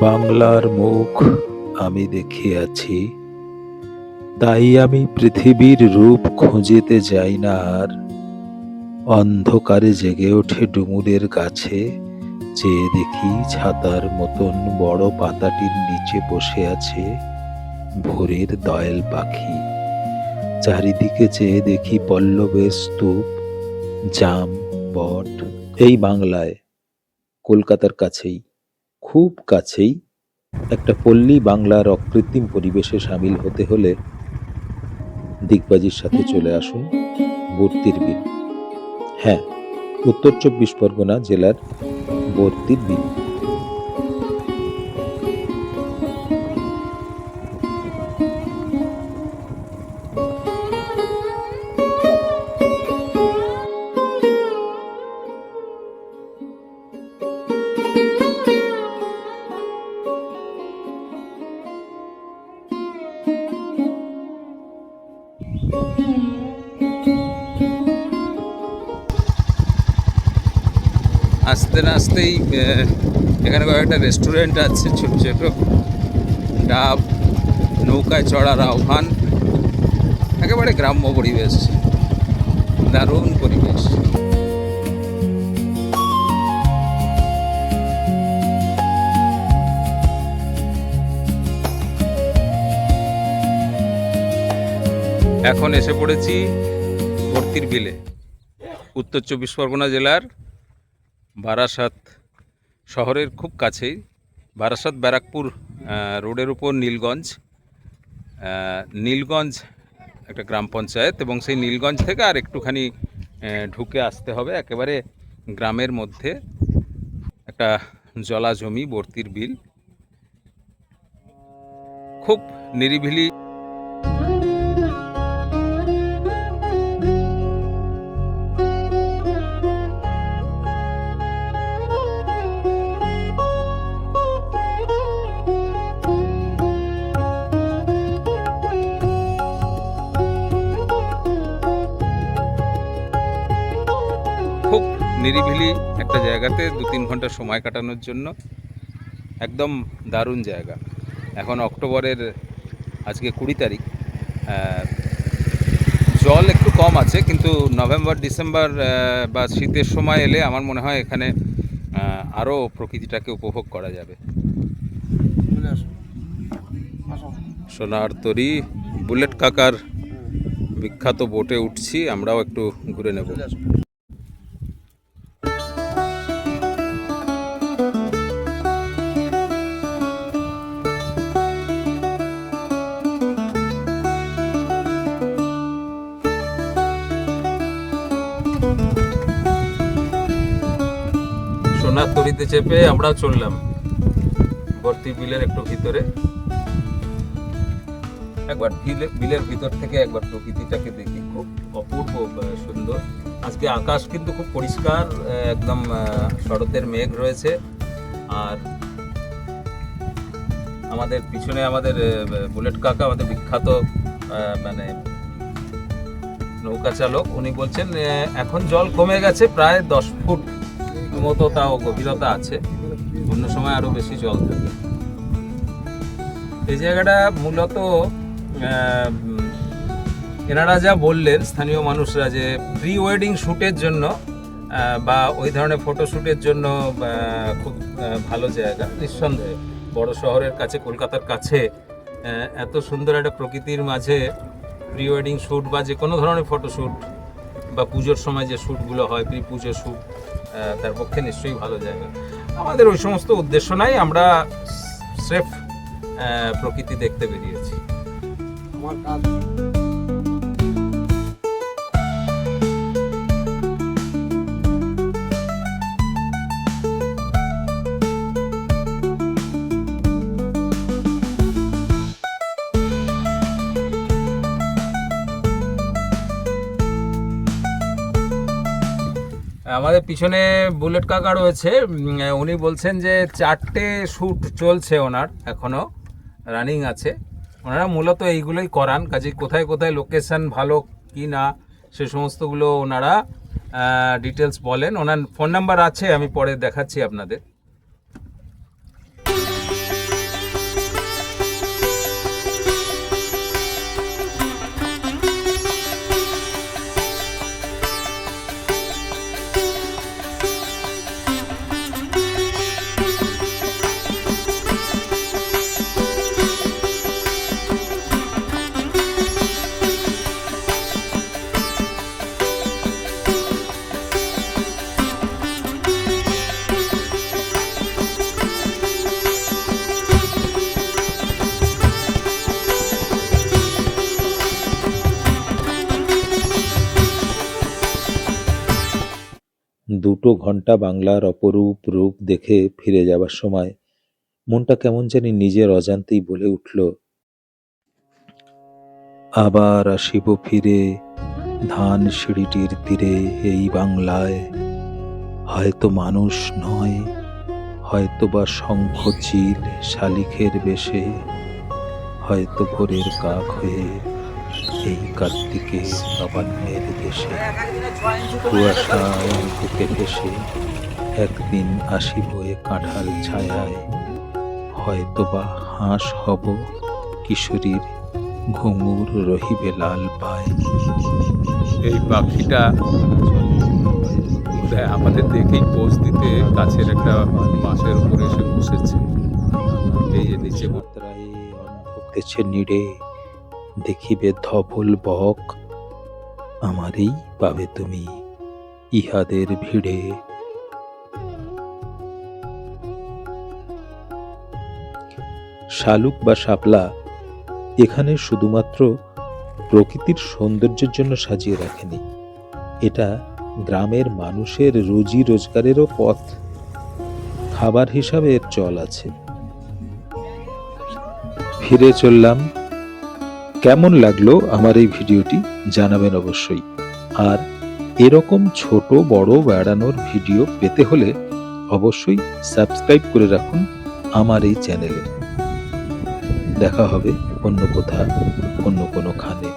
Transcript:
বাংলার মুখ আমি দেখিয়াছি, তাই আমি পৃথিবীর রূপ খুঁজিতে যাই না আর। অন্ধকারে জেগে ওঠে ডুমুরের গাছে, চেয়ে দেখি ছাতার মতন বড় পাতাটির নিচে বসে আছে ভোরের দয়াল পাখি। চারিদিকে চেয়ে দেখি পল্লবের স্তূপ, জাম, বট। এই বাংলায়, কলকাতার কাছেই, খুব কাছেই, একটা পল্লী বাংলার অকৃত্রিম পরিবেশে সামিল হতে হলে দিগবাজির সাথে চলে আসুন বর্তির বিল। হ্যাঁ, উত্তর ২৪ পরগনা জেলার বর্তির বিল। আসতে না আসতেই এখানে কয়েকটা রেস্টুরেন্ট আছে ছোট ছোট। ডাব, নৌকায় চড়ার আহ্বান, একেবারে গ্রাম্য পরিবেশ, দারুণ পরিবেশ। এখন এসে পড়েছি বর্তির বিলে, উত্তর ২৪ পরগনা জেলার বারাসাত শহরের খুব কাছেই। বারাসাত ব্যারাকপুর রোডের উপর নীলগঞ্জ একটা গ্রাম পঞ্চায়েত, এবং সেই নীলগঞ্জ থেকে আর একটুখানি ঢুকে আসতে হবে। একেবারে গ্রামের মধ্যে একটা জলা জমি, বর্তির বিল, খুব নিরিবিলি। খুব নিরিবিলি একটা জায়গাতে ২-৩ ঘন্টা সময় কাটানোর জন্য একদম দারুণ জায়গা। এখন অক্টোবরের আজকে ২০ তারিখ, জল একটু কম আছে, কিন্তু নভেম্বর ডিসেম্বর বা শীতের সময় এলে আমার মনে হয় এখানে আরও প্রকৃতিটাকে উপভোগ করা যাবে। সোনার তরী, বুলেট কাকার বিখ্যাত বোটে উঠছি, আমরাও একটু ঘুরে নেব। সোনার তরীতে চেপে আমরাও চললাম বর্তি বিলের একটু ভিতরে। একবার বিলের ভিতর থেকে একবার প্রকৃতিটাকে দেখি, খুব অপূর্ব সুন্দর। আজকে আকাশ কিন্তু খুব পরিষ্কার, একদম শরতের মেঘ রয়েছে। আর আমাদের পিছনে আমাদের বুলেট কাকা, আমাদের বিখ্যাত মানে নৌকা চালক, উনি বলছেন এখন জল কমে গেছে, প্রায় 10 ফুট মতো তাও গভীরতা আছে, অন্য সময় আরো বেশি জল থাকে। এই জায়গাটা মূলত এনারা যা বললেন স্থানীয় মানুষরা, যে প্রি ওয়েডিং শ্যুটের জন্য বা ওই ধরনের ফটোশ্যুটের জন্য খুব ভালো জায়গা। নিঃসন্দেহে বড় শহরের কাছে, কলকাতার কাছে এত সুন্দর একটা প্রকৃতির মাঝে প্রি ওয়েডিং শ্যুট বা যে কোনো ধরনের ফটোশ্যুট, বা পুজোর সময় যে শ্যুটগুলো হয়, প্রি পুজো শ্যুট, তার পক্ষে নিশ্চয়ই ভালো জায়গা। আমাদের ওই সমস্ত উদ্দেশ্য নাই, আমরা স্রেফ প্রকৃতি দেখতে বেরিয়েছি। আমার কাজ আমাদের পিছনে বুলেট কাকা রয়েছে, উনি বলছেন যে 4টে শ্যুট চলছে ওনার, এখনও রানিং আছে। ওনারা মূলত এইগুলোই করান, কাজে কোথায় কোথায় লোকেশন ভালো কি না সে সমস্তগুলো ওনারা ডিটেলস বলেন। ওনার ফোন নাম্বার আছে, আমি পরে দেখাচ্ছি আপনাদের। 2 ঘন্টা বাংলার অপরূপ রূপ দেখে ফিরে যাবার সময় মনটা কেমন জানি নিজের অজান্তেই বলে উঠল, আবার আসিব ফিরে ধান সিঁড়িটির তীরে এই বাংলায়, হয়তো মানুষ নয়, হয়তো বা শঙ্খ চিল শালিখের বেশে, হয়তো ভোরের কাক হয়ে এই কার্তিকের নবান্নের দেশে, কুয়াশায় বুকে ভেসে একদিন আসিব এ কাঁঠাল ছায়ায়, হয়তো বা হাঁস হব কিশোরীর ঘুঙুর রহিবে লাল পায়। এই পাখিটা আমাদের দেখেই পোজ দিতে গাছের একটা বাঁশের উপরে এসে বসেছে। এই যে নিচে মাত্রায় অন্ধকেছে নিড়ে, দেখিবে ধবল বক, আমারই পাবে তুমি ইহাদের ভিড়ে। শালুক বা শাপলা এখানে শুধুমাত্র প্রকৃতির সৌন্দর্যের জন্য সাজিয়ে রাখেনি, এটা গ্রামের মানুষের রুজি রোজগারেরও পথ, খাবার হিসাবে এর চল আছে। ফিরে চললাম। কেমন লাগলো আমার এই ভিডিওটি জানাবেন অবশ্যই। আর এরকম ছোট বড় বেড়ানোর ভিডিও পেতে হলে অবশ্যই সাবস্ক্রাইব করে রাখুন আমার এই চ্যানেলে। দেখা হবে অন্য কোথাও, অন্য কোনো খানে।